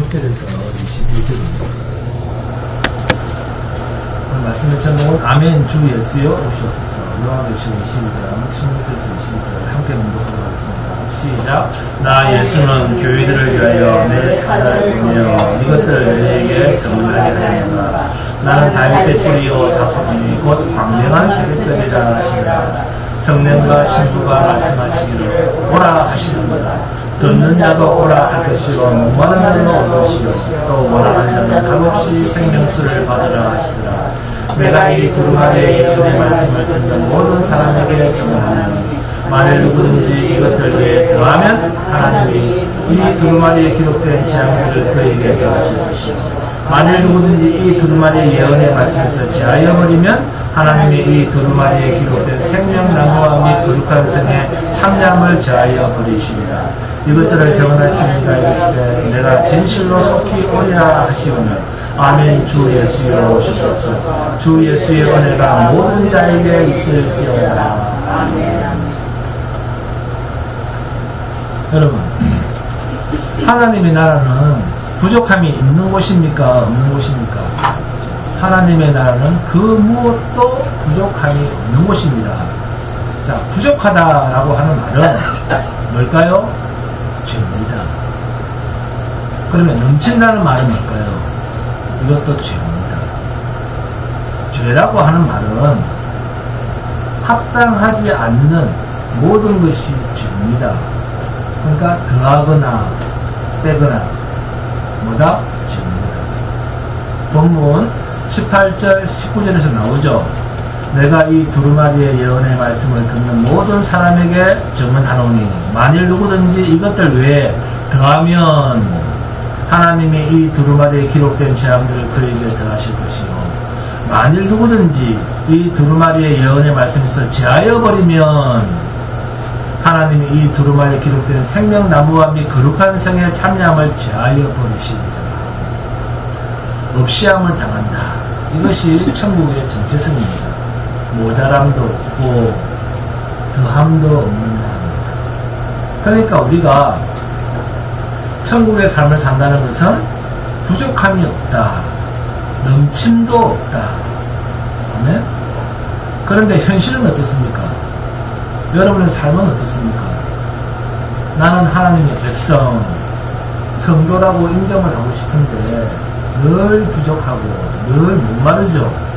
16절에서 21절입니다. 말씀의 제목은 아멘 주 예수여 오시옵소서. 요한계시록 22장 16절에서 22절 함께 낭독하도록 하겠습니다. 시작. 나 예수는 교회들을 위하여 내 사자를 보내어 이것들을 너희에게 전하게 하였노라. 나는 다윗의 뿌리요 자손이니 곧 광명한 세대들이라 하시니라. 성령과 신부가 말씀하시기를 오라 하시느니라. 듣는 자도 오라 할 것이요 목마른 자도 올 것이요 또 원하는 자는 값없이 생명수를 받으라 하시더라. 내가 이 두루마리의 예언의 말씀을 듣는 모든 사람에게 전하노니 만일 누구든지 이것들 위에 더하면 하나님이 이 두루마리에 기록된 재앙들을 그에게 더하실 것이요 만일 누구든지 이 두루마리의 예언의 말씀에서 제하여 버리면 하나님이 이 두루마리에 기록된 생명나무와 및 거룩한 성에 참여함을 제하여 버리시리라. 이것들을 정언하시니가 이르시되 내가 진실로 속히 오리라 하시오며 아멘 주 예수여 오시옵소서. 주 예수의 은혜가 모든 자에게 있을지어다. 아멘. 여러분, 하나님의 나라는 부족함이 있는 곳입니까? 없는 곳입니까? 하나님의 나라는 그 무엇도 부족함이 없는 곳입니다. 자, 부족하다라고 하는 말은 뭘까요? 죄입니다. 그러면 넘친다는 말은 뭘까요? 이것도 죄입니다. 죄라고 하는 말은 합당하지 않는 모든 것이 죄입니다. 그러니까 더하거나 빼거나 뭐다? 죄입니다. 본문 18절 19절에서 나오죠. 내가 이 두루마리의 예언의 말씀을 듣는 모든 사람에게 증언하노니 만일 누구든지 이것들 외에 더하면 하나님이 이 두루마리에 기록된 재앙들을 그에게 더하실 것이요 만일 누구든지 이 두루마리의 예언의 말씀에서 제하여 버리면 하나님이 이 두루마리에 기록된 생명나무와 및 거룩한 성에 참여함을 제하여 버리시리라. 없이함을 당한다. 이것이 천국의 정체성입니다. 모자람도 없고 더함도 없는다. 그러니까 우리가 천국의 삶을 산다는 것은 부족함이 없다. 넘침도 없다. 아멘? 그런데 현실은 어떻습니까? 여러분의 삶은 어떻습니까? 나는 하나님의 백성, 성도라고 인정을 하고 싶은데 늘 부족하고 늘 목마르죠.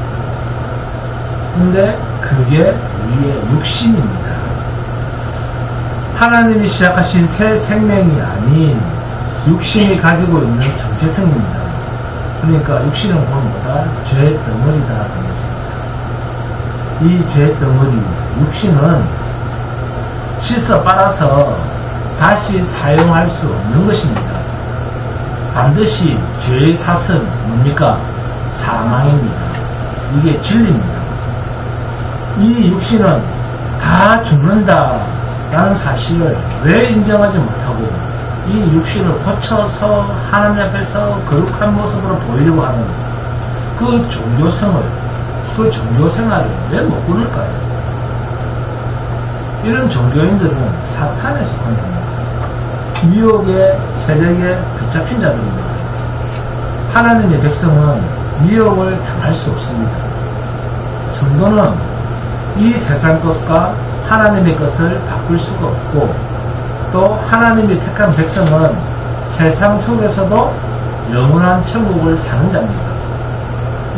근데 그게 우리의 욕심입니다. 하나님이 시작하신 새 생명이 아닌 육신이 가지고 있는 정체성입니다. 그러니까 육신은 곧 뭐다? 죄의 덩어리다 하는 것입니다. 이 죄의 덩어리, 육신은 씻어 빨아서 다시 사용할 수 없는 것입니다. 반드시 죄의 삿은 뭡니까? 사망입니다. 이게 진리입니다. 이 육신은 다 죽는다 라는 사실을 왜 인정하지 못하고 이 육신을 고쳐서 하나님 앞에서 거룩한 모습으로 보이려고 하는 그 종교성을, 그 종교생활을 왜 못 끊을까요? 이런 종교인들은 사탄에 속한 겁니다. 미혹의 세력에 붙잡힌 자들입니다. 하나님의 백성은 미혹을 당할 수 없습니다. 성도는 이 세상 것과 하나님의 것을 바꿀 수가 없고 또 하나님이 택한 백성은 세상 속에서도 영원한 천국을 사는 자입니다.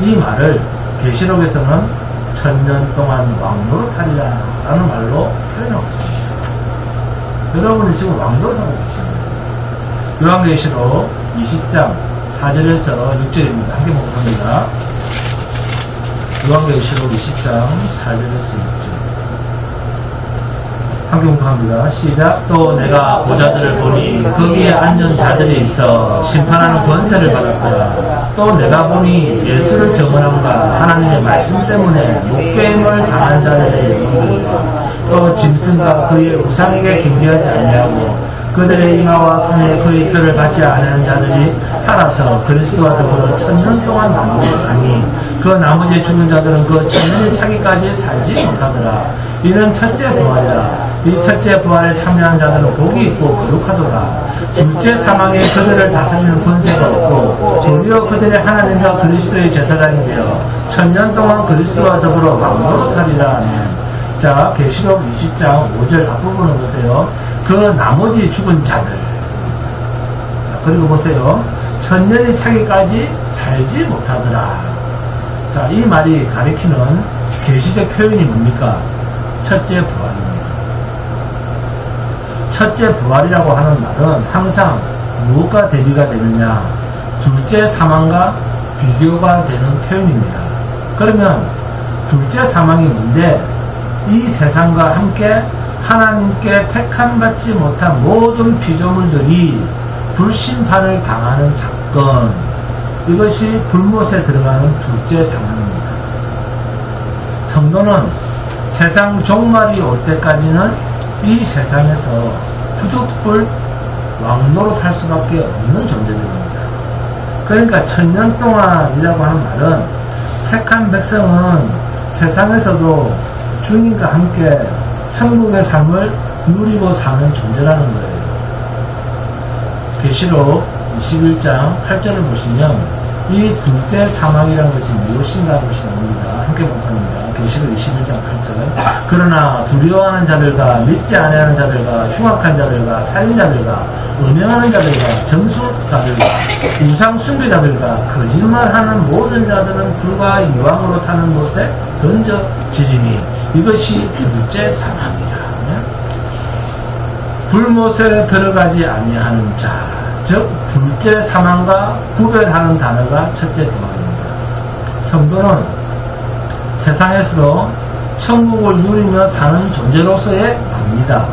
이 말을 계시록에서는 1000년 동안 왕노릇하리라 라는 말로 표현하고 있습니다. 여러분이 지금 왕노릇하고 계십니다. 요한계시록 20장 4절에서 6절입니다. 함께 봉독합니다. 요한계시록 20장 4절에서 6절 함께 봉독합니다. 시작. 또 내가 보좌들을 보니 거기에 앉은 자들이 있어 심판하는 권세를 받았더라. 또 내가 보니 예수를 증언함과 하나님의 말씀 때문에 목배임을 당한 자들의 영혼들과 또 짐승과 그의 우상에게 경배하지 아니하고 그들의 이마와 손에 그의 뼈를 받지 않은 자들이 살아서 그리스도와 더불어 1000년 동안 왕노릇하니 그 나머지 죽은 자들은 그 1000년이 차기까지 살지 못하더라. 이는 첫째 부활이라. 이 첫째 부활에 참여한 자들은 복이 있고 거룩하도다. 둘째 사망에 그들을 다스리는 권세가 없고 도리어 그들이 하나님과 그리스도의 제사장이 되어 천년 동안 그리스도와 더불어 왕노릇하리라. 자, 계시록 20장 5절 앞부분을 보세요. 그 나머지 죽은 자들. 자, 그리고 보세요. 천년이 차기까지 살지 못하더라. 자, 이 말이 가리키는 계시적 표현이 뭡니까? 첫째 부활입니다. 첫째 부활이라고 하는 말은 항상 무엇과 대비가 되느냐? 둘째 사망과 비교가 되는 표현입니다. 그러면 둘째 사망이 뭔데? 이 세상과 함께 하나님께 택함받지 못한 모든 피조물들이 불심판을 당하는 사건, 이것이 불못에 들어가는 둘째 상황입니다. 성도는 세상 종말이 올 때까지는 이 세상에서 부득불 왕노릇할 수밖에 없는 존재들입니다. 그러니까 천년 동안이라고 하는 말은 택한 백성은 세상에서도 주님과 함께 천국의 삶을 누리고 사는 존재라는 거예요. 계시록 21장 8절을 보시면 이 둘째 사망이라는 것이 무엇인가 하는 것이 나옵니다. 함께 복합니다. 계시록 21장 8절. 그러나 두려워하는 자들과 믿지 아니하는 자들과 흉악한 자들과 살인자들과 음행하는 자들과 점수자들과 우상 숭배자들과 거짓말하는 모든 자들은 불과 이왕으로 타는 못에 던져지리니 이것이 둘째 사망이라. 불못에 들어가지 아니하는 자, 즉 둘째 사망과 구별하는 단어가 첫째 부활입니다. 성도는 세상에서도 천국을 누리며 사는 존재로서의 말입니다.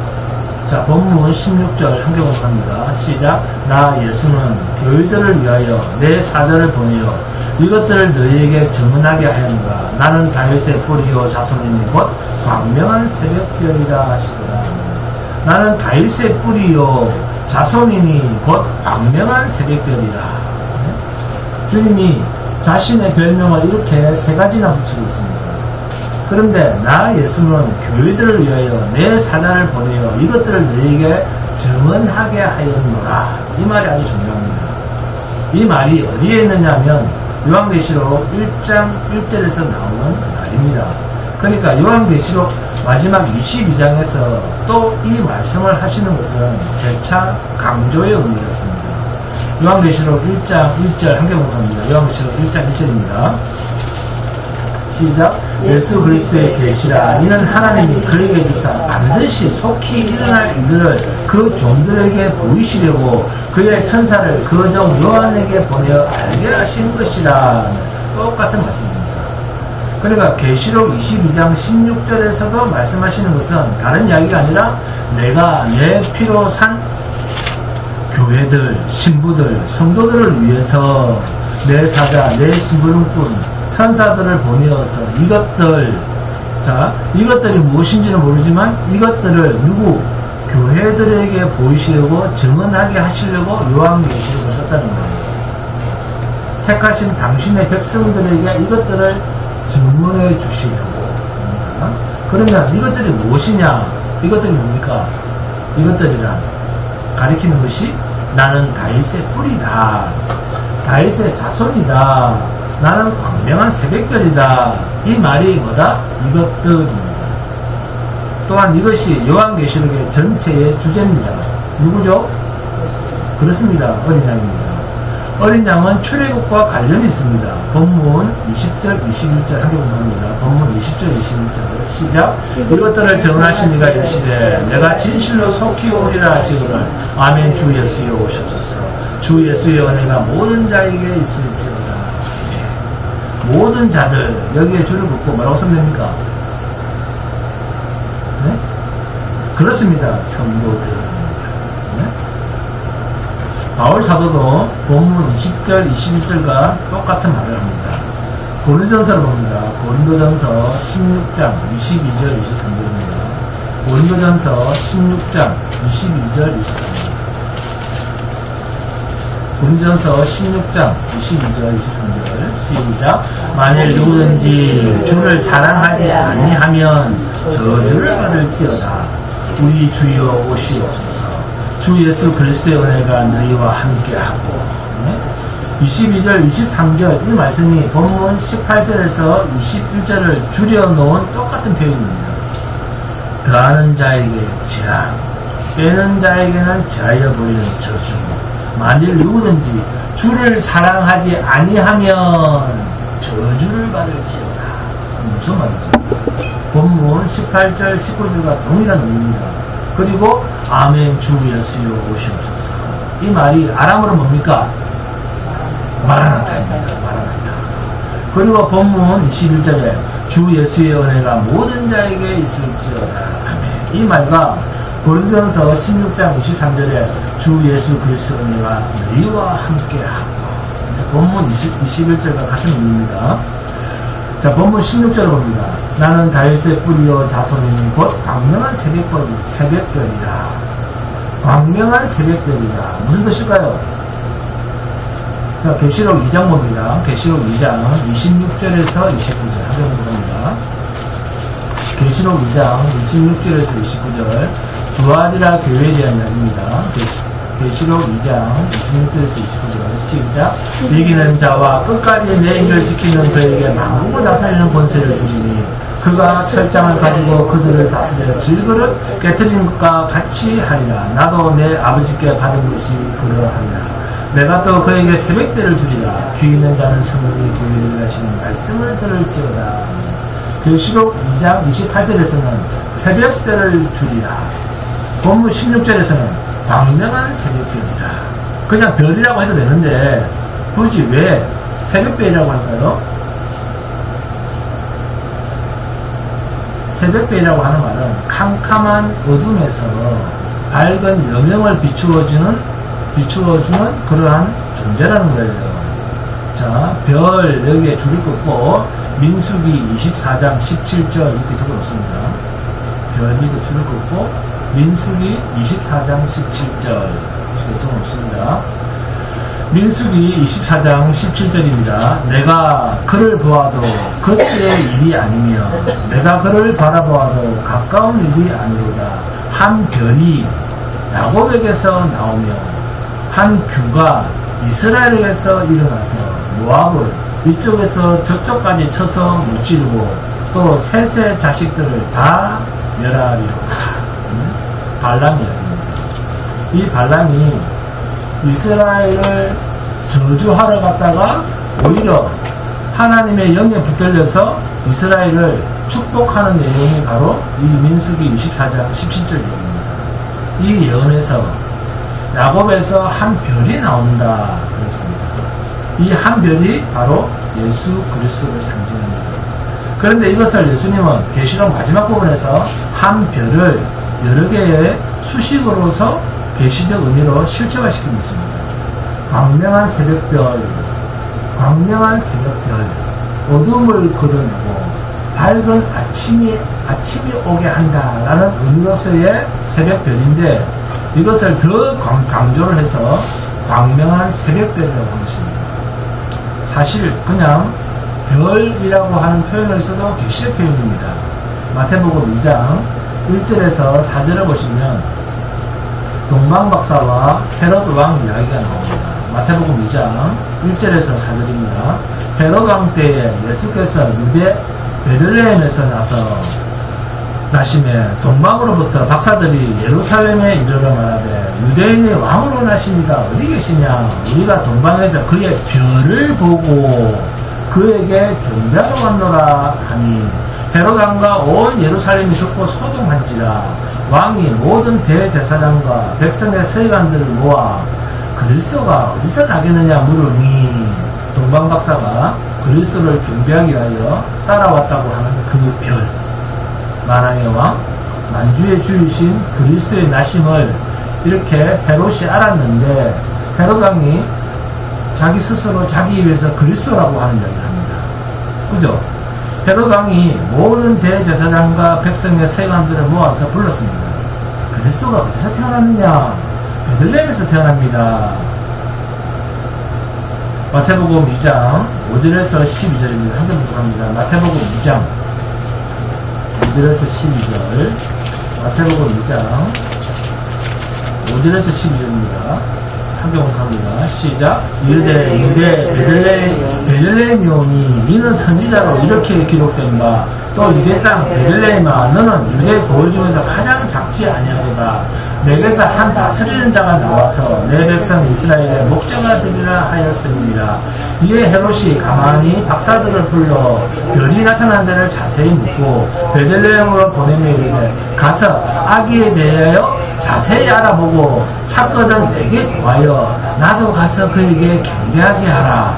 자, 본문 16절 함께 복합니다. 시작. 나 예수는 교회들을 위하여 내 사자를 보내어 이것들을 너희에게 증언하게 하였노라. 나는 다윗의 뿌리요 자손이니 곧 광명한 새벽별이라 하시더라. 나는 다윗의 뿌리요 자손이니 곧 광명한 새벽별이라. 주님이 자신의 별명을 이렇게 세 가지나 붙이고 있습니다. 그런데 나 예수는 교회들을 위하여 내 사자를 보내어 이것들을 너희에게 증언하게 하였노라. 이 말이 아주 중요합니다. 이 말이 어디에 있느냐 하면 요한계시록 1장 1절에서 나오는 말입니다. 그러니까 요한계시록 마지막 22장에서 또 이 말씀을 하시는 것은 재차 강조의 의미가 있습니다. 요한계시록 1장 1절 함께 복합니다. 요한계시록 1장 1절입니다. 시작. 예수 그리스도의 계시라. 이는 하나님이 그에게 주사 반드시 속히 일어날 일들을 그 종들에게 보이시려고 그의 천사를 그 종 요한에게 보내어 알게 하신 것이라. 똑같은 말씀입니다. 그러니까 계시록 22장 16절에서도 말씀하시는 것은 다른 이야기가 아니라 내가 내 피로 산 교회들, 신부들, 성도들을 위해서 내 사자, 내 신부름꾼, 천사들을 보내어서 이것들이 무엇인지는 모르지만 이것들을 교회들에게 보이시려고 증언하게 하시려고 요한계시록을 썼다는 거예요. 택하신 당신의 백성들에게 이것들을 증언해 주시려고. 그러면 이것들이 무엇이냐? 이것들이 뭡니까? 이것들이란 가리키는 것이 나는 다윗의 뿌리다. 다윗의 자손이다. 나는 광명한 새벽별이다. 이 말이 뭐다? 이것들입니다. 또한 이것이 요한계시록의 전체의 주제입니다. 누구죠? 그렇습니다. 어린 양입니다. 어린 양은 출애굽과 관련이 있습니다. 본문 20절, 21절 함께 보합니다. 본문 20절, 21절 시작. 이것들을 정하신 이가 이르시되 내가 진실로 속히 오리라 하시거늘 아멘. 주 예수여 오셔서 주 예수의 은혜가 모든 자에게 있을지어다. 모든 자들, 여기에 줄을 긋고 뭐라고 쓰면 됩니까? 네? 그렇습니다. 성도들. 바울 사도도 본문 20절, 21절과 똑같은 말을 합니다. 고린도전서를 봅니다. 고린도전서 16장 22절, 23절입니다. 고린도전서 16장 22절, 23절. 고린도전서 16장 22절, 23절 시작. 만일 누구든지 주를 사랑하지 아니하면 저주를 받을지어다. 우리 주여 오시옵소서. 주 예수 그리스도의 은혜가 너희와 함께하고. 22절, 23절 이 말씀이 본문 18절에서 21절을 줄여놓은 똑같은 표현입니다. 더하는 자에게 재앙, 빼는 자에게는 제하여 버리는 저주. 만일 누구든지 주를 사랑하지 아니하면 저주를 받을지어다. 무슨 말이죠? 본문 18절, 19절과 동일한 의미입니다. 그리고 아멘 주 예수여 오시옵소서. 이 말이 아람어로 뭡니까? 마라나타입니다. 마라나타. 그리고 본문 21절에 주 예수의 은혜가 모든 자에게 있을지어다. 아멘. 이 말과 고린도전서 16장 23절에 주 예수 그리스도의 은혜가 너희와 함께하고. 본문 21절과 같은 의미입니다. 자, 본문 16절을 봅니다. 나는 다윗의 뿌리요 자손이니 곧 광명한 새벽별이라. 광명한 새벽별이라. 무슨 뜻일까요? 자, 계시록 2장 봅니다. 계시록 2장 26절에서 29절 하려고 봅니다. 계시록 2장 26절에서 29절 두아디라 교회에 대한 이야기입니다. 계시록 2장 26절에서 29절 시작. 이기는 자와 끝까지 내 일을 지키는 그에게 만국을 다스리는 권세를 주리니 그가 철장을 가지고 그들을 다스려 질그릇 깨뜨린 것과 같이 하리라. 나도 내 아버지께 받은 것이 그러하리라. 내가 또 그에게 새벽배를 주리라. 귀 있는 자는 성령이 교회를 하시는 말씀을 들을지어다. 계시록 2장 28절에서는 새벽배를 주리라. 본문 16절에서는 광명한 새벽별이라. 그냥 별이라고 해도 되는데 굳이 왜 새벽별이라고 할까요? 새벽별이라고 하는 말은 캄캄한 어둠에서 밝은 여명을 비추어주는 그러한 존재라는 거예요. 자, 별 여기에 줄을 긋고 민수기 24장 17절 이렇게 적어놓습니다. 별 밑에 줄을 긋고 민수기 24장 17절 이렇게 적어놓습니다. 민수기 24장 17절입니다. 내가 그를 보아도 그때의 일이 아니며 내가 그를 바라보아도 가까운 일이 아니로다. 한 별이 야곱에게서 나오며 한 규가 이스라엘에게서 일어나서 모압을 이쪽에서 저쪽까지 쳐서 무찌르고 또 셋의 자식들을 다 멸하리로다. 발람이랍니다. 이 발람이 이스라엘을 저주하러 갔다가 오히려 하나님의 영에 붙들려서 이스라엘을 축복하는 내용이 바로 이 민수기 24장 17절입니다. 이 예언에서 야곱에서 한 별이 나온다 그랬습니다. 이 한 별이 바로 예수 그리스도를 상징합니다. 그런데 이것을 예수님은 계시록 마지막 부분에서 한 별을 여러 개의 수식으로서 계시적 의미로 실체화시키고 있습니다. 광명한 새벽별, 광명한 새벽별, 어둠을 걷어내고 밝은 아침이 오게 한다라는 의미로서의 새벽별인데 이것을 더 강조를 해서 광명한 새벽별이라고 하는 것입니다. 사실 그냥 별이라고 하는 표현을 써도 계시적 표현입니다. 마태복음 2장 1절에서 4절을 보시면 동방박사와 헤롯 왕 이야기가 나옵니다. 마태복음 2장 1절에서 4절입니다. 헤롯 왕 때에 예수께서 유대 베들레헴에서 나심에 동방으로부터 박사들이 예루살렘에 이르러 말하되 유대인이 왕으로 나십니다. 어디 계시냐? 우리가 동방에서 그의 별을 보고 그에게 경배하러 왔노라 하니 헤롯 왕과 온 예루살렘이 듣고 소동한지라. 왕이 모든 대제사장과 백성의 서기관들을 모아 그리스도가 어디서 나겠느냐 물으니 동방박사가 그리스도를 경배하기 위하여 따라왔다고 하는 그 별, 만왕의 왕, 만주의 주이신 그리스도의 나심을 이렇게 헤롯이 알았는데 헤롯 왕이 자기 스스로 자기 입에서 그리스도라고 하는 이야기를 합니다. 그죠? 헤롯 왕이 모든 대제사장과 백성의 세관들을 모아서 불렀습니다. 그리스도가 어디서 태어났느냐? 베들레헴에서 태어납니다. 마태복음 2장 5절에서 12절입니다. 한번 보도록 합니다. 마태복음 2장 5절에서 12절 마태복음 2장 5절에서 12절입니다. 함께 합니다. 시작. 유대 베들레헴이오니 이는 선지자로 이렇게 기록된 바 또 유대 땅 베들레헴아 너는 유대 고을 중에서 가장 작지 아니하도다. 내게서 한 다스리는 자가 나와서 내 백성 이스라엘의 목자가 되리라 하였습니다. 이에 헤롯이 가만히 박사들을 불러 별이 나타난 데를 자세히 묻고 베들레헴으로 보내며 이르되 가서 아기에 대하여 자세히 알아보고 찾거든 내게 구하여 나도 가서 그에게 경배하게 하라.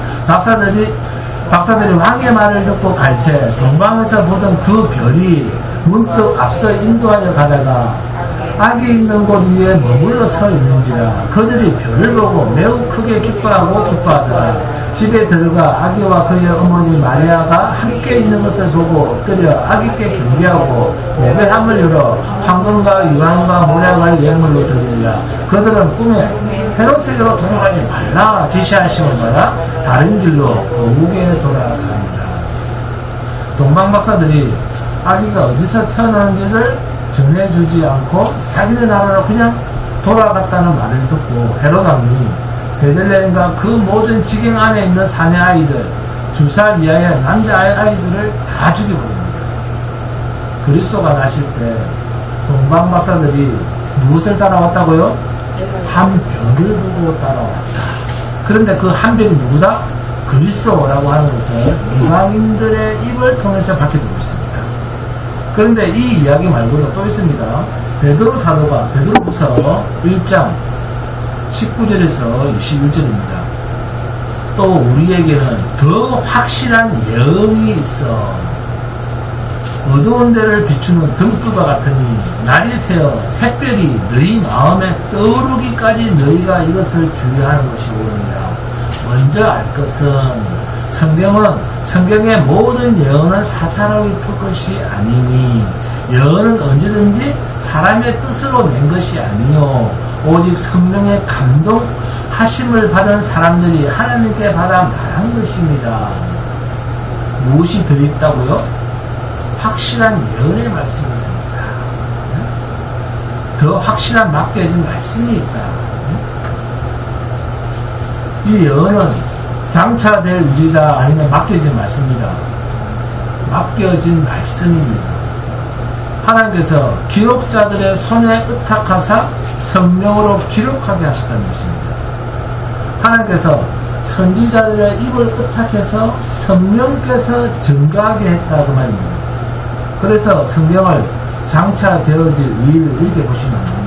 박사들이 왕의 말을 듣고 갈새 동방에서 보던 그 별이 문득 앞서 인도하여 가다가 아기 있는 곳 위에 머물러 서 있는지라. 그들이 별을 보고 매우 크게 기뻐하더라. 집에 들어가 아기와 그의 어머니 마리아가 함께 있는 것을 보고 엎드려 아기께 경배하고 예배함을 열어 황금과 유황과 모략을 예물로 드리니라. 그들은 꿈에 헤롯에게로 돌아가지 말라 지시하심을 받아 다른 길로 고국에 돌아갑니다. 동방박사들이 아기가 어디서 태어나는지를 전해주지 않고 자기네 나라로 그냥 돌아갔다는 말을 듣고 헤롯 왕이 베들레헴과 그 모든 지경 안에 있는 사내 아이들 2살 이하의 남자 아이들을 다 죽여버립니다. 그리스도가 나실 때 동방박사들이 무엇을 따라왔다고요? 한 별을 보고 따라왔다. 그런데 그 한 별이 누구다? 그리스도라고 하는 것을 이방인들의 입을 통해서 밝혀주고 있습니다. 그런데 이 이야기 말고도 또 있습니다. 베드로 사도가 베드로후서 1장 19절에서 21절입니다. 또 우리에게는 더 확실한 예언이 있어 어두운 데를 비추는 등불과 같으니 날이 새어 샛별이 너희 마음에 떠오르기까지 너희가 이것을 주의하는 것이 옳으니라. 먼저 알 것은 성경의 모든 예언은 사사로이 풀 것이 아니니 예언은 언제든지 사람의 뜻으로 낸 것이 아니요 오직 성령의 감동하심을 받은 사람들이 하나님께 받아 말한 것입니다. 무엇이 들어있다고요? 확실한 예언의 말씀이 됩니다. 더 확실한 맡겨진 말씀이 있다. 이 예언은 장차될 일이다 아니면 맡겨진 말씀이다. 맡겨진 말씀입니다. 하나님께서 기록자들의 손에 의탁하사 성령으로 기록하게 하셨다는 것입니다. 하나님께서 선지자들의 입을 의탁해서 성령께서 증거하게 했다 그 말입니다. 그래서 성경을 장차 되어질 일을 이렇게 보시면 됩니다.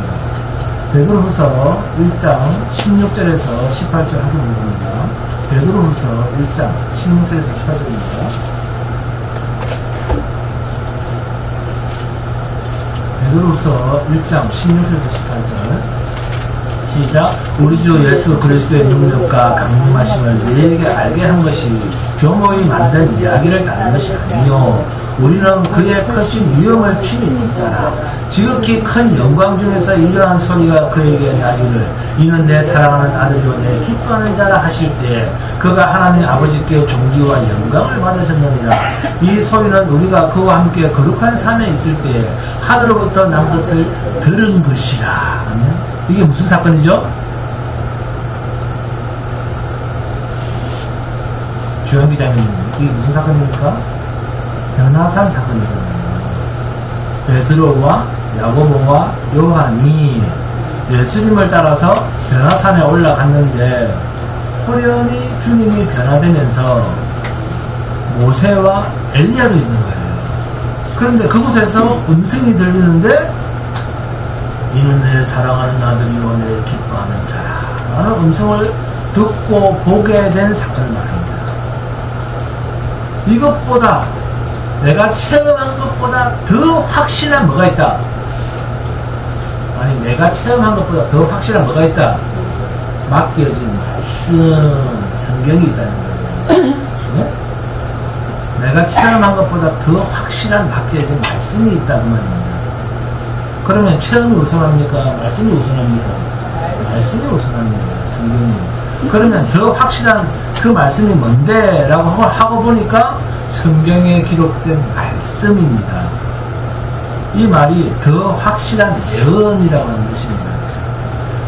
베드로후서 1장 16절에서 18절 하고 있습니다. 베드로후서 1장 16절에서 18절입니다. 베드로후서 1장 16절에서 18절 시작. 우리 주 예수 그리스도의 능력과 강림하심을 너희에게 알게 한 것이 교모의 만든 이야기를 따른 것이 아니요 우리는 그의 크신 위엄을 친히 따라 지극히 큰 영광 중에서 이러한 소리가 그에게 나기를 이는 내 사랑하는 아들이요 내 기뻐하는 자라 하실 때에 그가 하나님 아버지께 존귀와 영광을 받으셨느니라. 이 소리는 우리가 그와 함께 거룩한 삶에 있을 때에 하늘로부터 난 것을 들은 것이라. 이게 무슨 사건이죠? 주영 기자님, 이게 무슨 사건입니까? 변화산 사건이잖아요. 베드로와 야고보와 요한이 예수님을 따라서 변화산에 올라갔는데 호련히 주님이 변화되면서 모세와 엘리야도 있는 거예요. 그런데 그곳에서 음성이 들리는데 이는 내 사랑하는 아들이요 내 기뻐하는 자라 라는 음성을 듣고 보게 된 사건을 말합니다. 이것보다 내가 체험한 것보다 더 확실한 뭐가 있다? 아니 내가 체험한 것보다 더 확실한 뭐가 있다? 맡겨진 말씀 성경이 있다는 거예요. 네? 내가 체험한 것보다 더 확실한 맡겨진 말씀이 있다는 말입니다. 그러면 체험이 우선합니까? 말씀이 우선합니까? 말씀이 우선합니다. 성경이. 그러면 더 확실한 그 말씀이 뭔데? 라고 하고 보니까 성경에 기록된 말씀입니다. 이 말이 더 확실한 예언이라고 하는 것입니다.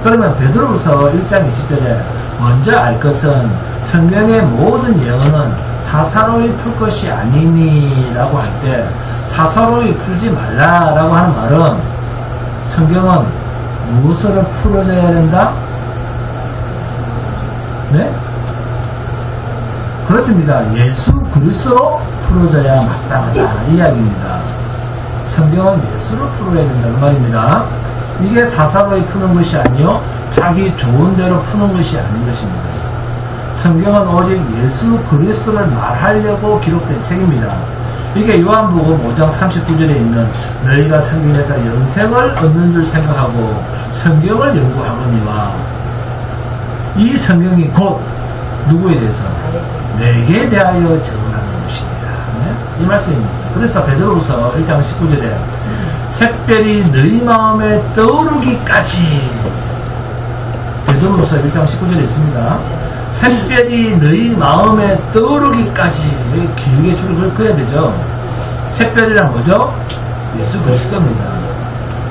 그러면 베드로후서 1장 20절에 먼저 알 것은 성경의 모든 예언은 사사로이 풀 것이 아니니 라고 할 때 사사로이 풀지 말라라고 하는 말은 성경은 무엇으로 풀어져야 된다? 네? 그렇습니다. 예수 그리스도로 풀어져야 마땅하다 이 이야기입니다. 성경은 예수로 풀어야 된다는 말입니다. 이게 사사로이 푸는 것이 아니요 자기 좋은 대로 푸는 것이 아닌 것입니다. 성경은 오직 예수 그리스도를 말하려고 기록된 책입니다. 이게 요한복음 5장 39절에 있는 너희가 성경에서 영생을 얻는 줄 생각하고 성경을 연구하거니와 이 성경이 곧 누구에 대해서 내게 대하여 증언하는 것입니다. 네? 이 말씀입니다. 그래서 베드로후서 1장 19절에 샛별이 너희 마음에 떠오르기까지 베드로후서 1장 19절에 있습니다. 샛별이 너희 마음에 떠오르기까지 길게 줄을 그어야 되죠. 샛별이란 뭐죠? 예수 그리스도입니다.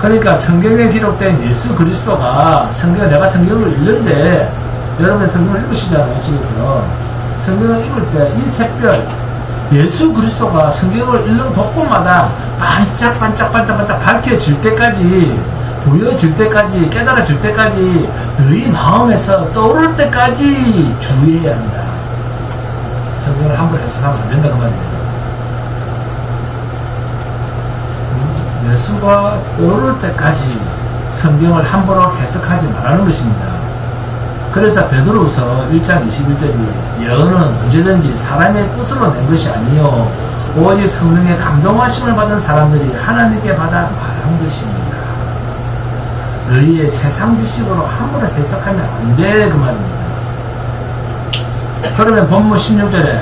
그러니까 성경에 기록된 예수 그리스도가 내가 성경을 읽는데 여러분 성경을 읽으시잖아요. 집에서 성경을 읽을 때 이 샛별 예수 그리스도가 성경을 읽는 곳곳마다 반짝반짝반짝반짝 밝혀질 때까지 보여질 때까지 깨달아질 때까지 너희 마음에서 떠오를 때까지 주의해야 한다. 성경을 함부로 해석하면 안 된다 그 말이에요. 예수가 떠오를 때까지 성경을 함부로 해석하지 말라는 것입니다. 그래서 베드로후서 1장 21절이 예언은 언제든지 사람의 뜻으로 낸 것이 아니요 오직 성령의 감동하심을 받은 사람들이 하나님께 받아 말한 것입니다. 너희의 세상 지식으로 함부로 해석하면 안 돼 그 말입니다. 그러면 본문 16절에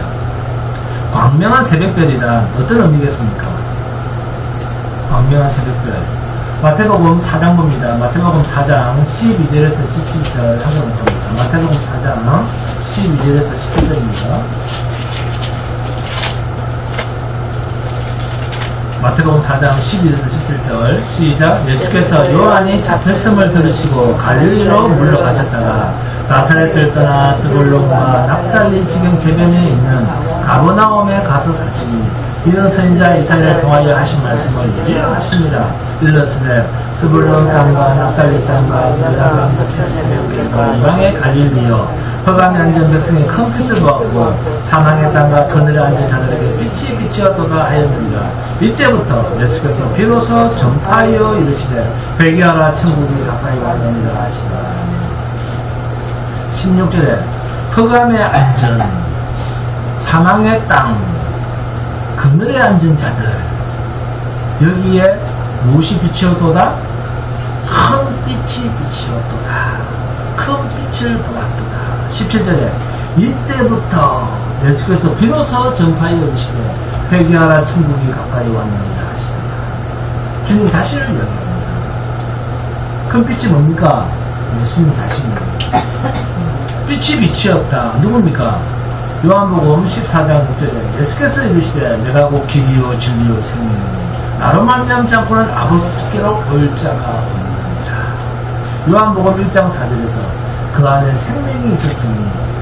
광명한 새벽별이란 어떤 의미겠습니까? 광명한 새벽별 마태복음 4장 봅니다. 마태복음 4장 12절에서 17절 한번 봅니다. 마태복음 4장 12절에서 17절입니다. 마태복음 4장 12절에서 17절 시작. 예수께서 요한이 잡혔음을 들으시고 갈릴리로 물러가셨다가 나사렛을 떠나 스불론과 납달리 지경 개변에 있는 가버나움에 가서 사시니 이런 선지자 이사야를 통하여 하신 말씀을 이루하십니다. 일러스되 스불론 땅과 납달리 땅과 유다 땅과 이방의 갈릴리여 흑암에 앉은 백성이 큰 빛을 보았고 사망의 땅과 그늘에 앉은 자들에게 빛이 비치었도다 하였느니라. 이때부터 예수께서 비로소 전파하여 이르시되 회개하라 천국이 가까이 왔느니라 하시라. 16절에 흑암에 앉은 사망의 땅 그늘에 앉은 자들 여기에 무엇이 비치었도다? 큰 빛이 비치었도다. 큰 빛을 보았도다. 17절에 이때부터 예수께서 비로소 전파하여 이르시되 회개하라 천국이 가까이 왔느니라 하시더라. 주님 자신을 이야기합니다. 큰 빛이 뭡니까? 예수님 자신입니다. 빛이 빛이었다. 누굽니까? 요한복음 14장 6절에 예수께서 이르시되 내가 곧 길이요 진리요 생명이니 나로 말미암지 않고는 아버지께로 볼 자가 없느니라. 요한복음 1장 4절에서 그 안에 생명이 있었으니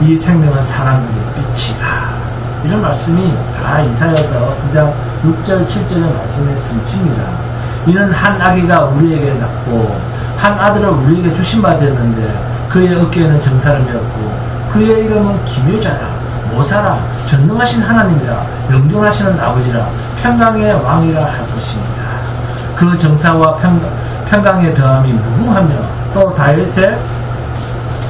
이 생명은 사람들의 빛이라. 이런 말씀이 다 이사야서 9장 6절 7절의 말씀의 성취입니다. 이는 한 아기가 우리에게 낳고 한 아들을 우리에게 주신 바 되었는데 그의 어깨에는 정사를 메었고 그의 이름은 기묘자라 모사라 전능하신 하나님이라 영존하시는 아버지라 평강의 왕이라 할 것입니다. 그 정사와 평강의 더함이 무궁하며 또 다윗의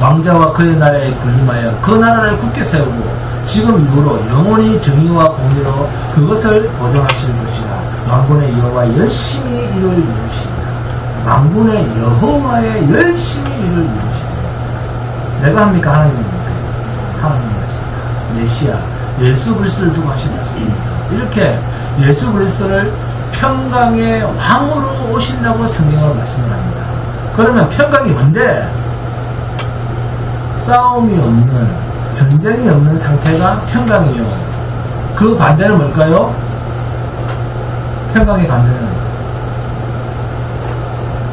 왕자와 그의 나라에 군림하여 그 나라를 굳게 세우고 지금 이후로 영원히 정의와 공의로 그것을 보존하실 것이라. 만군의 여호와 열심히 이를 이루시리라. 만군의 여호와의 열심히 이를 이루시리라. 내가 합니까? 하나님입니까? 하나님입니다. 메시아 예수 그리스도를 두고 하신 말씀입니다. 이렇게 예수 그리스도를 평강의 왕으로 오신다고 성경으로 말씀을 합니다. 그러면 평강이 뭔데? 싸움이 없는 전쟁이 없는 상태가 평강이요. 그 반대는 뭘까요? 평강의 반대는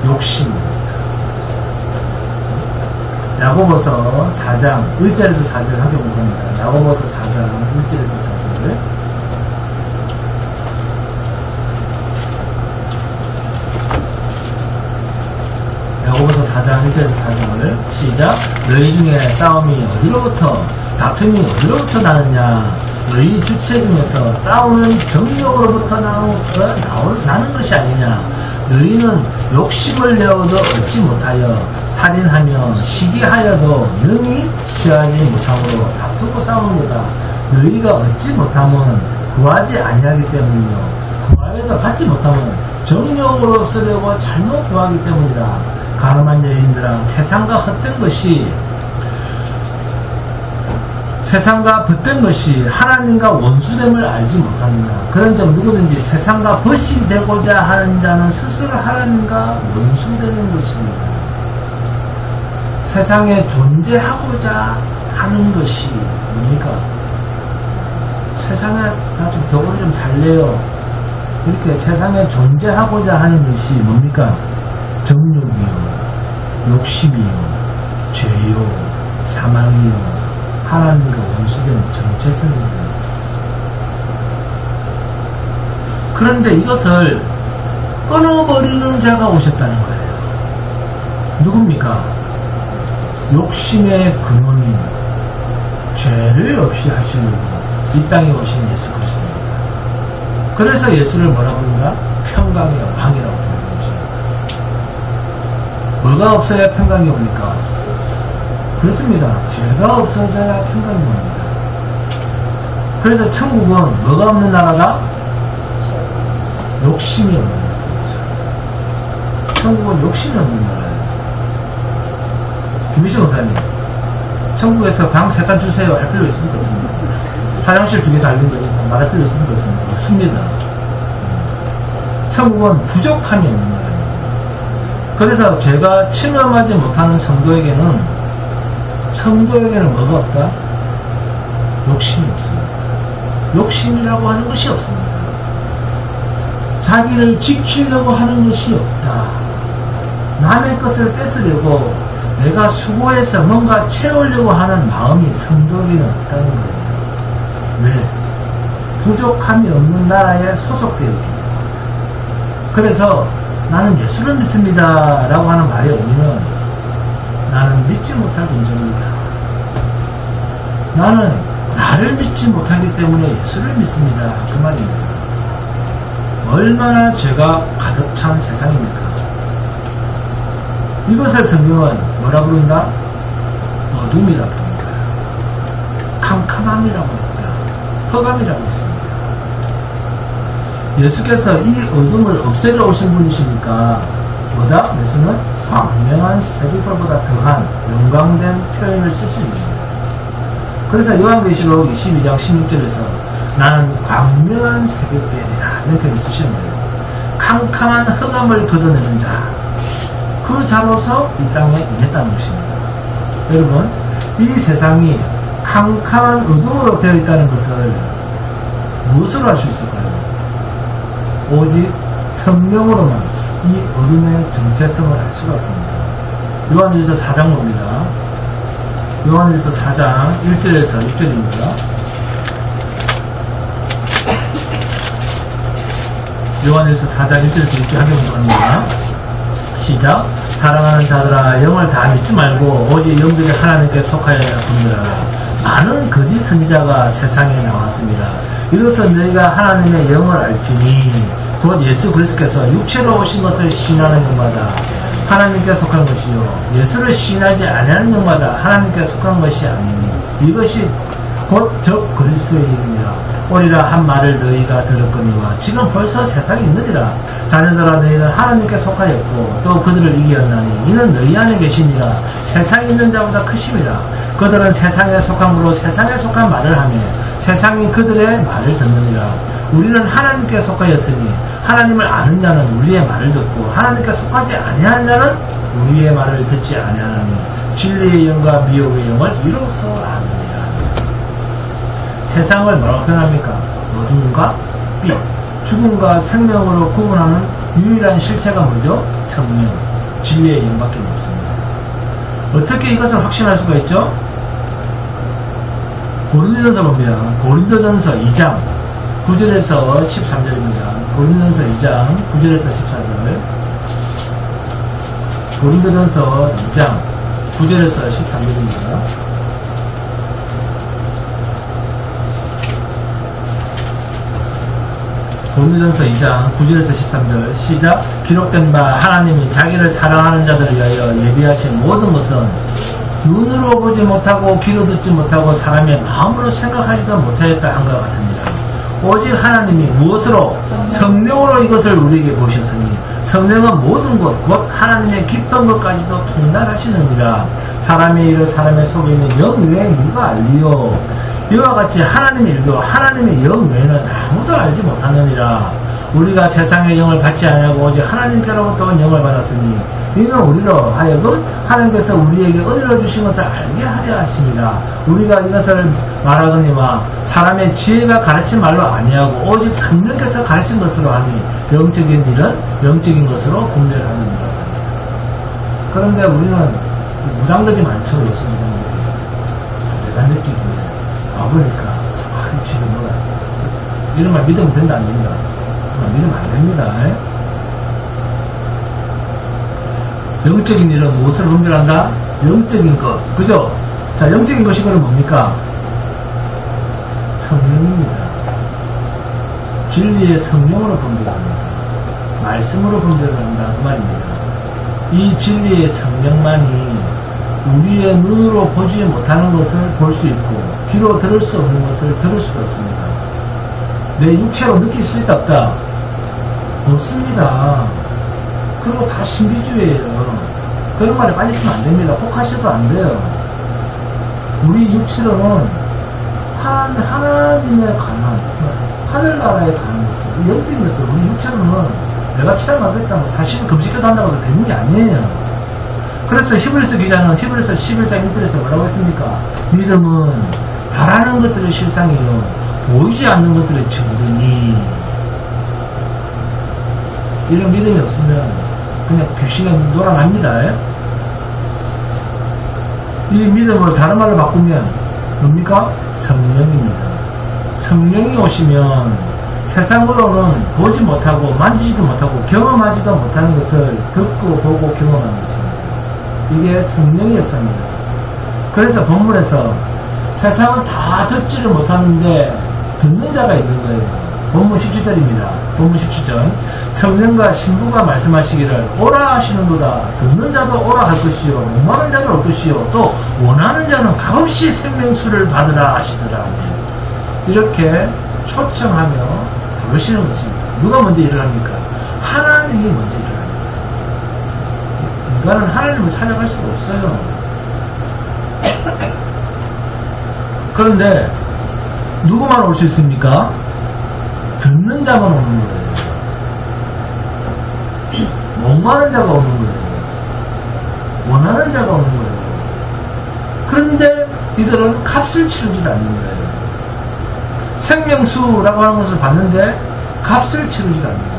욕심입니다. 야고보서 4장 1절에서 4절 함께 볼 겁니다. 야고보서 4장 1절에서 4절. 야고보서 4장 1절에서 4절을 시작. 너희 중에 싸움이 어디로부터 다툼이 어디로부터 나느냐. 너희 주체 중에서 싸우는 정욕으로부터 나는 것이 아니냐. 너희는 욕심을 내어도 얻지 못하여 살인하며 시기하여도 능히 취하지 못함으로 다투고 싸우는도다. 너희가 얻지 못하면 구하지 아니하기 때문이요 구하여도 받지 못하면 정욕으로 쓰려고 잘못 구하기 때문이다. 가늠한 여인들아, 세상과 헛된 것이 하나님과 원수됨을 알지 못하느냐. 그런즉 누구든지 세상과 벗이 되고자 하는 자는 스스로 하나님과 원수되는 것입니다. 세상에 존재하고자 하는 것이 뭡니까? 세상에 나 좀 덕으로 좀 살래요. 이렇게 세상에 존재하고자 하는 것이 뭡니까? 정욕이요, 욕심이요, 죄요, 사망이요, 하나님과 원수된 정체성입니다. 그런데 이것을 끊어버리는 자가 오셨다는 거예요. 누굽니까? 욕심의 근원인 죄를 없이 하시려고 이 땅에 오신 예수 그리스도입니다. 그래서 예수를 뭐라 부른가? 평강의 왕이라고 부르는 거죠. 뭐가 없어야 평강이 옵니까? 그렇습니다. 죄가 없어져야 평강이 옵니다. 그래서 천국은 뭐가 없는 나라다? 욕심이 없는 나라다. 천국은 욕심이 없는 나라예요. 김미신 목사님, 천국에서 방 3칸 주세요 할 필요 있습니까? 없습니까? 화장실 2개 달린 거니까 말할 필요 있습니까? 없습니까? 없습니다. 천국은 부족함이 없는 나라입니다. 그래서 죄가 침범하지 못하는 성도에게는 뭐가 없다? 욕심이 없습니다. 욕심이라고 하는 것이 없습니다. 자기를 지키려고 하는 것이 없다. 남의 것을 뺏으려고 내가 수고해서 뭔가 채우려고 하는 마음이 성도에게는 없다는 거예요. 왜? 부족함이 없는 나라에 소속되어 있습니다. 그래서 나는 예수를 믿습니다 라고 하는 말이 오면 나는 믿지 못할 인종이다. 나는 나를 믿지 못하기 때문에 예수를 믿습니다. 그 말입니다. 얼마나 죄가 가득 찬 세상입니까? 이것을 성경은 뭐라 부른다? 어둠이라고 부릅니다. 캄캄함이라고 합니다. 흑암이라고 했습니다. 예수께서 이 어둠을 없애러 오신 분이시니까 뭐다? 예수는 광명한 새벽보다 더한 영광된 표현을 쓸 수 있습니다. 그래서 요한계시록 22장 16절에서 나는 광명한 새벽별이라 이런 표현을 쓰시는 거예요. 캄캄한 흑암을 걷어내는 자, 그 자로서 이 땅에 임했다는 것입니다. 여러분, 이 세상이 캄캄한 어둠으로 되어 있다는 것을 무엇으로 알 수 있을까요? 오직 성령으로만 이 어둠의 정체성을 알 수가 있습니다. 요한일서 4장 봅니다. 요한일서 4장 1절에서 6절입니다. 요한일서 4장 1절에서 6절 함께 보겠습니다. 시작. 사랑하는 자들아, 영을 다 믿지 말고 오직 영들이 하나님께 속하여야 부르라. 많은 거짓 선지자가 세상에 나왔습니다. 이것은 너희가 하나님의 영을 알지니 곧 예수 그리스도께서 육체로 오신 것을 시인하는 영마다 하나님께 속한 것이요 예수를 시인하지 아니하는 영마다 하나님께 속한 것이 아니니 이것이 곧 적 그리스도의 이름이라. 오리라 한 말을 너희가 들었거니와 지금 벌써 세상에 있느니라. 자녀들아, 너희는 하나님께 속하였고 또 그들을 이기었나니 이는 너희 안에 계시니라. 세상에 있는 자보다 크심이라. 그들은 세상에 속함으로 세상에 속한 말을 하며 세상이 그들의 말을 듣느니라. 우리는 하나님께 속하였으니 하나님을 아는 자는 우리의 말을 듣고 하나님께 속하지 아니하는 자는 우리의 말을 듣지 아니하나니 진리의 영과 미혹의 영을 이로써 아느니라. 세상을 뭐라고 표현합니까? 어둠과 빛, 죽음과 생명으로 구분하는 유일한 실체가 뭐죠? 성령. 진리의 영밖에 없습니다. 어떻게 이것을 확신할 수가 있죠? 고린도전서 보면 고린도전서 2장 9절에서 13절입니다. 고린도전서 2장 9절에서 14절. 고린도전서 2장 9절에서 13절입니다. 고린도전서 2장 9절에서 13절 시작. 기록된 바 하나님이 자기를 사랑하는 자들을 위하여 예비하신 모든 것은 눈으로 보지 못하고 귀로 듣지 못하고 사람의 마음으로 생각하지도 못하였다 한 것 같습니다. 오직 하나님이 무엇으로? 성령으로 이것을 우리에게 보셨으니 성령은 모든 것 곧 하나님의 깊은 것까지도 통달하시느니라. 사람의 일을 사람의 속에 있는 영 외에 누가 알리요? 이와 같이 하나님의 일도 하나님의 영 외에는 아무도 알지 못하느니라. 우리가 세상의 영을 받지 아니하고 오직 하나님께로부터 온 영을 받았으니 이는 우리로 하여금 하나님께서 우리에게 은혜로 주신 것을 알게 하려 하심이라. 우리가 이것을 말하거니와 사람의 지혜가 가르친 말로 아니하고 오직 성령께서 가르친 것으로 하니 영적인 일은 영적인 것으로 분별하느니라. 그런데 우리는 무당들이 많죠. 요즘 내가 느끼기에 와보니까 지금 뭐야 이런 말 믿으면 된다 안 된다? 믿으면 안 됩니다. 영적인 일은 무엇을 분별한다? 영적인 것. 그죠? 자, 영적인 것이 그럼 뭡니까? 성령입니다. 진리의 성령으로 분별합니다. 말씀으로 분별한다. 그 말입니다. 이 진리의 성령만이 우리의 눈으로 보지 못하는 것을 볼 수 있고 귀로 들을 수 없는 것을 들을 수가 있습니다. 내 육체로 느낄 수 있다 없다? 없습니다. 그리고 다 신비주의예요. 그런 말에 빠지시면 안 됩니다. 혹하셔도 안 돼요. 우리 육체로는 하나님의 가난, 하늘나라에 가는 것을, 영적인 것을 우리 육체로는 내가 체험하겠다고 사실은 금식해도 한다고 해서 되는 게 아니에요. 그래서 히브리서 기자는 히브리서 11장 1절에서 뭐라고 했습니까? 믿음은 바라는 것들의 실상이요 보이지 않는 것들의 증거니. 이런 믿음이 없으면 그냥 귀신에 놀아납니다. 이 믿음을 다른 말로 바꾸면 뭡니까? 성령입니다. 성령이 오시면 세상으로는 보지 못하고 만지지도 못하고 경험하지도 못하는 것을 듣고 보고 경험하는 것입니다. 이게 성령의 역사입니다. 그래서 본문에서 세상은 다 듣지를 못하는데 듣는 자가 있는 거예요. 본문 17절입니다. 본문 17절. 성령과 신부가 말씀하시기를 오라 하시는도다. 듣는 자도 오라 할 것이요 목마른 자도 올 것이요 또 원하는 자는 값없이 생명수를 받으라 하시더라. 이렇게 초청하며 부르시는 것입니다. 누가 먼저 일을 합니까? 하나님이 먼저 일을 합니다. 인간은 하나님을 찾아갈 수가 없어요. 그런데 누구만 올 수 있습니까? 듣는 자만 오는 거예요. 목마른 자가 오는 거예요. 원하는 자가 오는 거예요. 그런데 이들은 값을 치르지 않는 거예요. 생명수라고 하는 것을 봤는데 값을 치르지 않는 거예요.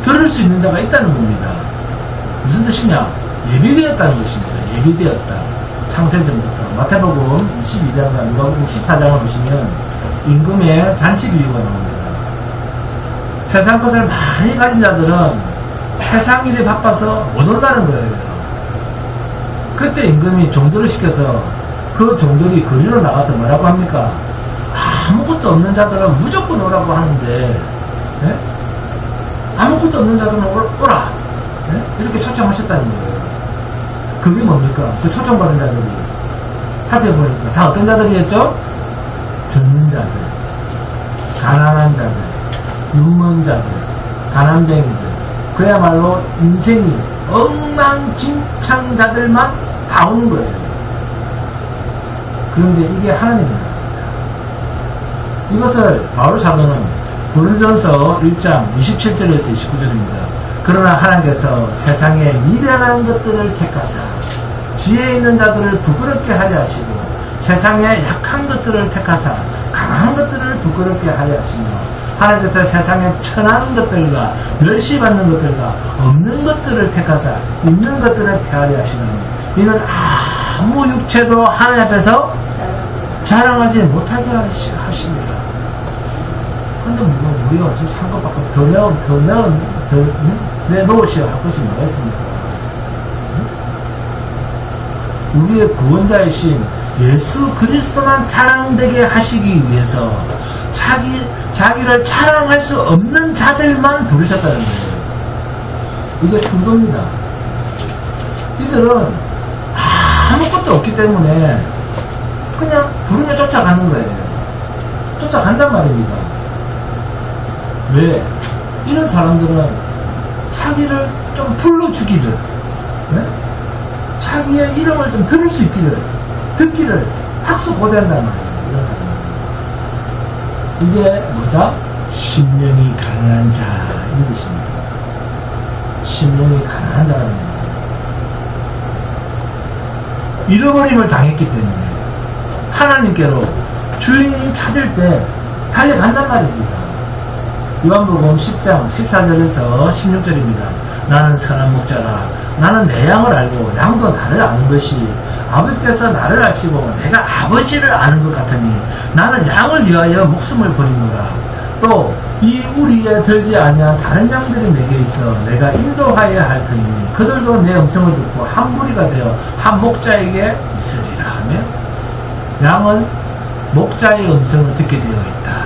들을 수 있는 자가 있다는 겁니다. 무슨 뜻이냐? 예비되었다는 것입니다. 예비되었다. 창세전부터 마태복음 22장과 누가복음 14장을 보시면 임금의 잔치 비유가 나옵니다. 세상 것을 많이 가진 자들은 세상 일이 바빠서 못 온다는 거예요. 그때 임금이 종들을 시켜서 그 종들이 거리로 나가서 뭐라고 합니까? 아무것도 없는 자들은 무조건 오라고 하는데 네? 아무것도 없는 자들은 오라 네? 이렇게 초청하셨다는 거예요. 그게 뭡니까? 그 초청받은 자들이 살펴보니까 다 어떤 자들이었죠? 듣는 자들, 가난한 자들, 눈먼 자들, 가난뱅이들, 그야말로 인생이 엉망진창 자들만 다 오는 거예요. 그런데 이게 하나님입니다. 이것을 바울 사도는 고린도전서 1장 27절에서 29절입니다. 그러나 하나님께서 세상의 미련한 것들을 택하사 지혜 있는 자들을 부끄럽게 하려 하시고 세상의 약한 것들을 택하사 강한 것들을 부끄럽게 하려 하시며 하나님께서 세상에 천한 것들과 멸시받는 것들과 없는 것들을 택하사 있는 것들을 폐하려 하시나니 이는 아무 육체도 하나님 앞에서 자랑하지 못하게 하십니다. 근데 뭐 우리가 어찌 산 것 밖에 더 내놓으시오 할 것이 뭐가 있습니까? 우리의 구원자이신 예수 그리스도만 자랑되게 하시기 위해서 자기를 자랑할 수 없는 자들만 부르셨다는 거예요. 이게 성도입니다. 이들은 아무것도 없기 때문에 그냥 부르면 쫓아가는 거예요. 쫓아간단 말입니다. 왜? 이런 사람들은 자기를 좀 불러주기를, 네? 자기의 이름을 좀 들을 수 있기를, 듣기를 학수고대한단 말이에요. 이런 사람들. 이게 뭐다? 심령이 가난한 자, 이 뜻입니다. 심령이 가난한 자라는 겁니다. 잃어버림을 당했기 때문에 하나님께로 주인이 찾을 때 달려간단 말입니다. 요한복음 10장 14절에서 16절입니다. 나는 선한 목자라. 나는 내 양을 알고 양도 나를 아는 것이 아버지께서 나를 아시고 내가 아버지를 아는 것 같으니 나는 양을 위하여 목숨을 버리노라. 또 이 우리에 들지 아니한 다른 양들이 내게 있어 내가 인도하여야 할 터이니 그들도 내 음성을 듣고 한 무리가 되어 한 목자에게 있으리라 하며 양은 목자의 음성을 듣게 되어 있다.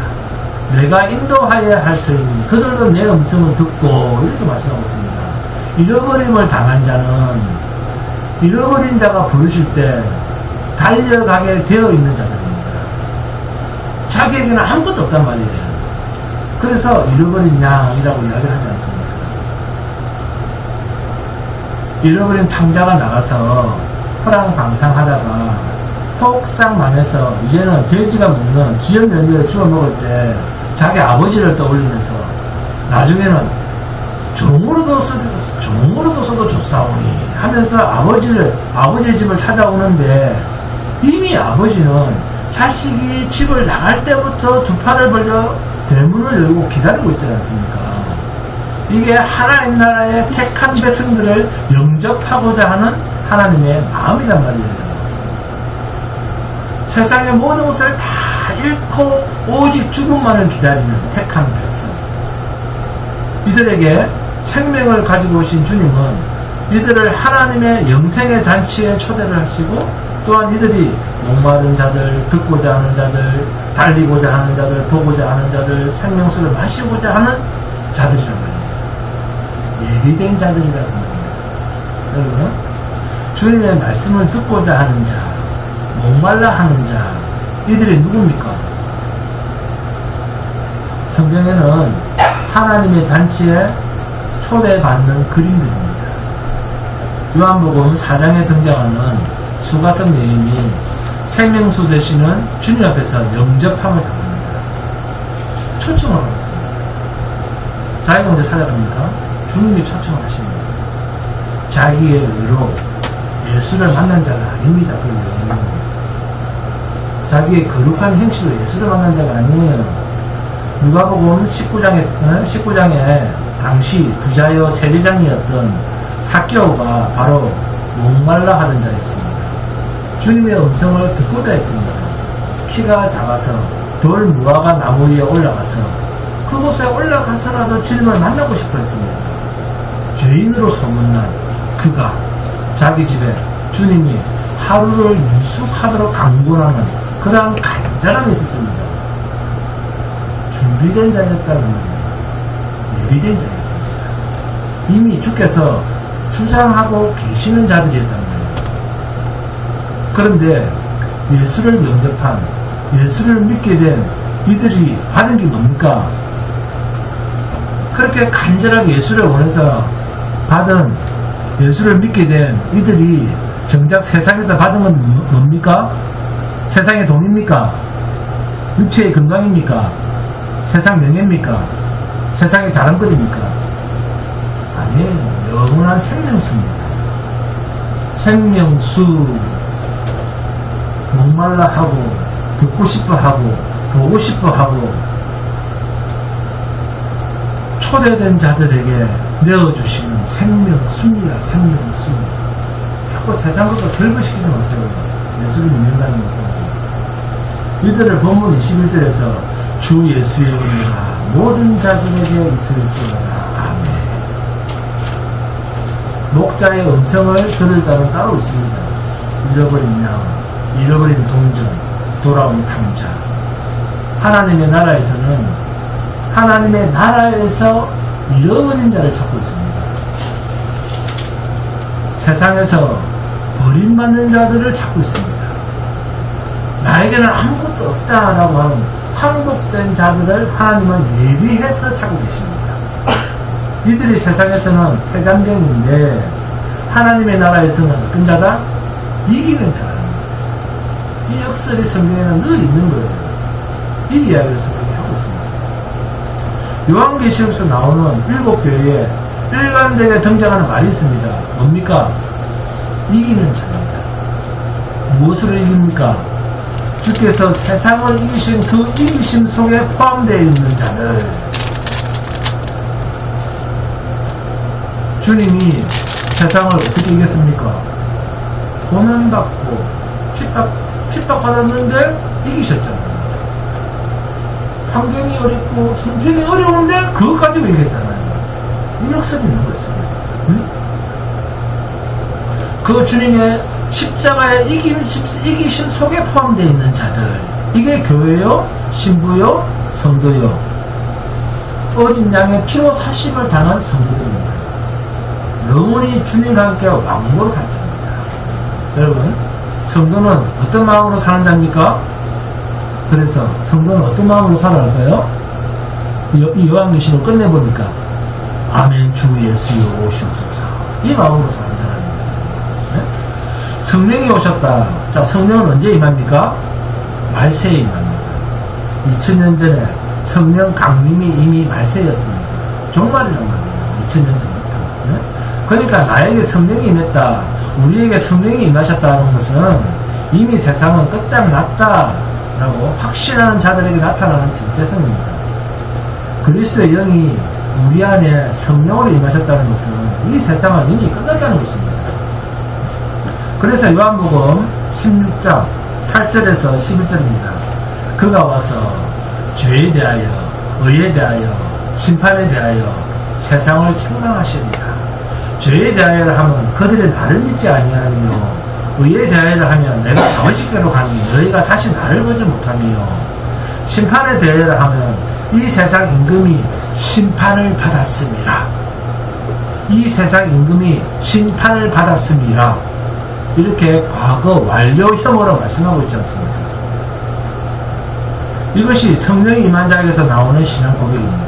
내가 인도하여야 할 터이니 그들도 내 음성을 듣고 이렇게 말씀하고 있습니다. 잃어버림을 당한 자는 잃어버린 자가 부르실 때 달려가게 되어 있는 자들입니다. 자기에게는 아무것도 없단 말이에요. 그래서 잃어버린 양이라고 이야기를 하지 않습니까? 잃어버린 탕자가 나가서 호랑방탕하다가 폭삭 망해서 이제는 돼지가 먹는 지역 연료를 주워 먹을 때 자기 아버지를 떠올리면서 나중에는 종으로도 써도 좋사오니 하면서 아버지의 집을 찾아오는데 이미 아버지는 자식이 집을 나갈 때부터 두 팔을 벌려 대문을 열고 기다리고 있지 않습니까? 이게 하나님 나라의 택한 백성들을 영접하고자 하는 하나님의 마음이란 말이에요. 세상의 모든 것을 다 잃고 오직 죽음만을 기다리는 택한 백성. 이들에게 생명을 가지고 오신 주님은 이들을 하나님의 영생의 잔치에 초대를 하시고 또한 이들이 목마른 자들, 듣고자 하는 자들, 달리고자 하는 자들, 보고자 하는 자들, 생명수를 마시고자 하는 자들이란 말이에요. 예비된 자들이라는 말입니다. 여러분, 주님의 말씀을 듣고자 하는 자, 목말라 하는 자, 이들이 누굽니까? 성경에는 하나님의 잔치에 초대받는 그림들입니다. 요한복음 4장에 등장하는 수가성 여인이 생명수 되시는 주님 앞에서 영접함을 당합니다. 초청을 받았습니다. 자기가 먼저 찾아갑니까? 주님이 초청을 하십니다. 자기의 의로 예수를 만난 자가 아닙니다. 그 여인은 자기의 거룩한 행실로 예수를 만난 자가 아니에요. 누가복음 19장에 당시 부자여 세리장이었던 삭개오가 바로 목말라 하던 자였습니다. 주님의 음성을 듣고자 했습니다. 키가 작아서 돌 무화과 나무 위에 올라가서 그곳에 올라가서라도 주님을 만나고 싶어 했습니다. 죄인으로 소문난 그가 자기 집에 주님이 하루를 유숙하도록 강권하는 그러한 간절함이 있었습니다. 준비된 자였다는 말입니다. 예비된 자였습니다. 이미 주께서 주장하고 계시는 자들이었단 말이에요. 그런데 예수를 영접한, 예수를 믿게 된 이들이 받은 게 뭡니까? 그렇게 간절하게 예수를 원해서 받은, 예수를 믿게 된 이들이 정작 세상에서 받은 건 뭡니까? 세상의 돈입니까? 육체의 건강입니까? 세상 명예입니까? 세상의 자랑거리입니까? 아니에요. 영원한 생명수입니다. 생명수. 목말라 하고, 듣고 싶어 하고, 보고 싶어 하고, 초대된 자들에게 내어주시는 생명수입니다. 생명수. 자꾸 세상 것도 결부시키지 마세요. 예수를 믿는다는 것은. 이들을 본문 21절에서 주 예수의 은혜가 모든 자들에게 있을지어다. 아멘. 목자의 음성을 들을 자는 따로 있습니다. 잃어버린 양, 잃어버린 동전, 돌아온 탕자. 하나님의 나라에서 잃어버린 자를 찾고 있습니다. 세상에서 버림받는 자들을 찾고 있습니다. 나에게는 아무것도 없다라고 하는 항복된 자들을 하나님은 예비해서 찾고 계십니다. 이들이 세상에서는 패잔병인데 하나님의 나라에서는 어떤 자다? 이기는 자입니다. 이 역설이 성경에는 늘 있는 거예요. 이 이야기를 성경이 하고 있습니다. 요한계시록에서 나오는 7교회에 일관되게 등장하는 말이 있습니다. 뭡니까? 이기는 자입니다. 무엇으로 이깁니까? 주께서 세상을 이기신 그 이기심 속에 포함되어 있는 자를. 주님이 세상을 어떻게 이겼습니까? 고난받고 핍박받았는데 이기셨잖아요. 환경이 어렵고 형편이 어려운데 그것 가지고 이겼잖아요. 이 역설이 있는 거였습니다. 그 주님의 십자가의 이기심 속에 포함되어 있는 자들, 이게 교회요, 신부요, 성도요, 어린 양의 피로 사심을 당한 성도들입니다. 영원히 주님과 함께 왕국을 갈 자입니다. 여러분, 성도는 어떤 마음으로 사는 자입니까? 그래서 성도는 어떤 마음으로 살아갈까요? 이 요한계시록 끝내보니까 아멘 주 예수여 오시옵소서, 이 마음으로 사는 사람입니다. 네? 성령이 오셨다. 자, 성령은 언제 임합니까? 말세에 임합니다. 2000년 전에 성령 강림이 이미 말세였습니다. 종말이란 말이에요. 2000년 전부터. 네? 그러니까 나에게 성령이 임했다, 우리에게 성령이 임하셨다는 것은 이미 세상은 끝장났다 라고 확신하는 자들에게 나타나는 정체성입니다. 그리스도의 영이 우리 안에 성령으로 임하셨다는 것은 이 세상은 이미 끝났다는 것입니다. 그래서 요한복음 16장 8절에서 11절입니다. 그가 와서 죄에 대하여, 의에 대하여, 심판에 대하여 세상을 책망하시리라. 죄에 대하여 하면 그들이 나를 믿지 아니하며, 의에 대하여 하면 내가 다윗께로 가니 너희가 다시 나를 보지 못하며, 심판에 대하여 하면 이 세상 임금이 심판을 받았습니다. 이 세상 임금이 심판을 받았습니다. 이렇게 과거 완료형으로 말씀하고 있지 않습니까? 이것이 성령이 임한 자에게서 나오는 신앙 고백입니다.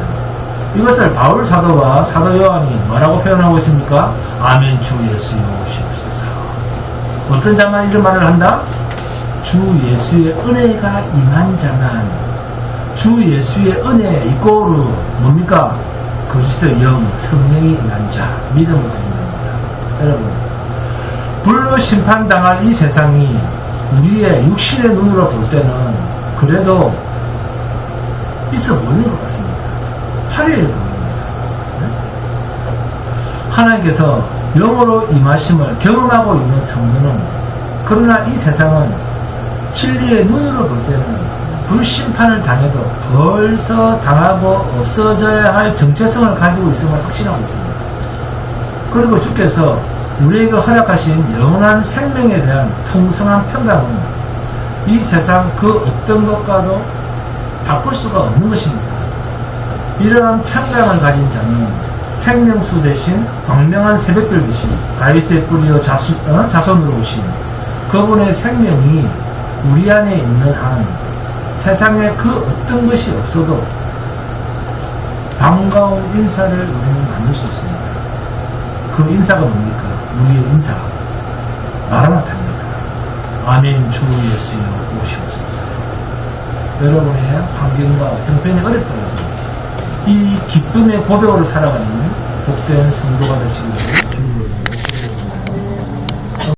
이것을 바울 사도와 사도 요한이 뭐라고 표현하고 있습니까? 아멘 주 예수여 오시옵소서. 어떤 자만 이런 말을 한다? 주 예수의 은혜가 임한 자만. 주 예수의 은혜 이꼬르 뭡니까? 그리스도의 영, 성령이 임한 자, 믿음으로 된답니다. 여러분, 불로 심판당할 이 세상이 우리의 육신의 눈으로 볼 때는 그래도 있어 보이는 것 같습니다. 화려해 보입니다. 하나님께서 영으로 임하심을 경험하고 있는 성도는, 그러나 이 세상은 진리의 눈으로 볼 때는 불심판을 당해도 벌써 당하고 없어져야 할 정체성을 가지고 있음을 확신하고 있습니다. 그리고 주께서 우리에게 허락하신 영원한 생명에 대한 풍성한 평강은 이 세상 그 어떤 것과도 바꿀 수가 없는 것입니다. 이러한 평강을 가진 자는 생명수 대신 광명한 새벽별 대신 다윗의 뿌리요 자손으로 오신 그분의 생명이 우리 안에 있는 한 세상에 그 어떤 것이 없어도 반가운 인사를 우리는 나눌 수 있습니다. 그 인사가 뭡니까? 우리의 인사, 마라나타입니다. 아멘 주 예수여 오시옵소서. 여러분의 환경과 형편이 어렵더라도 이 기쁨의 고백으로 살아가는 복된 성도가 되시기를